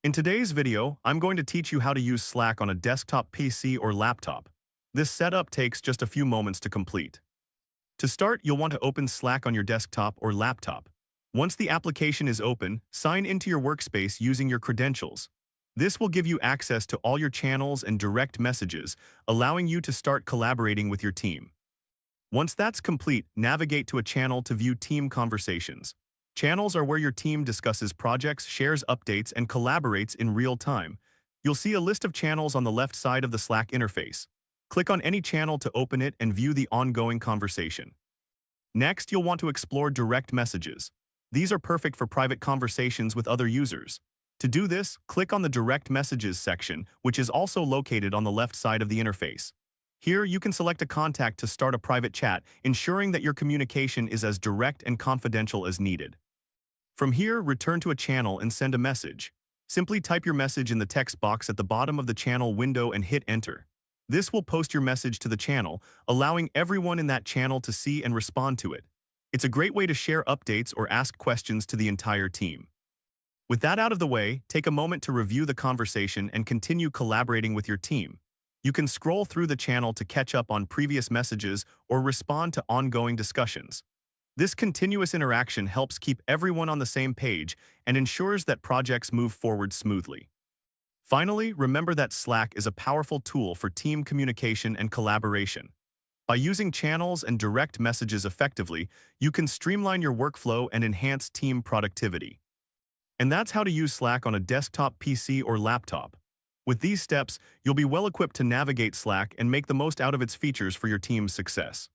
In today's video, I'm going to teach you how to use Slack on a desktop PC or laptop. This setup takes just a few moments to complete. To start, you'll want to open Slack on your desktop or laptop. Once the application is open, sign into your workspace using your credentials. This will give you access to all your channels and direct messages, allowing you to start collaborating with your team. Once that's complete, navigate to a channel to view team conversations. Channels are where your team discusses projects, shares updates, and collaborates in real time. You'll see a list of channels on the left side of the Slack interface. Click on any channel to open it and view the ongoing conversation. Next, you'll want to explore direct messages. These are perfect for private conversations with other users. To do this, click on the Direct Messages section, which is also located on the left side of the interface. Here, you can select a contact to start a private chat, ensuring that your communication is as direct and confidential as needed. From here, return to a channel and send a message. Simply type your message in the text box at the bottom of the channel window and hit enter. This will post your message to the channel, allowing everyone in that channel to see and respond to it. It's a great way to share updates or ask questions to the entire team. With that out of the way, take a moment to review the conversation and continue collaborating with your team. You can scroll through the channel to catch up on previous messages or respond to ongoing discussions. This continuous interaction helps keep everyone on the same page and ensures that projects move forward smoothly. Finally, remember that Slack is a powerful tool for team communication and collaboration. By using channels and direct messages effectively, you can streamline your workflow and enhance team productivity. And that's how to use Slack on a desktop PC or laptop. With these steps, you'll be well equipped to navigate Slack and make the most out of its features for your team's success.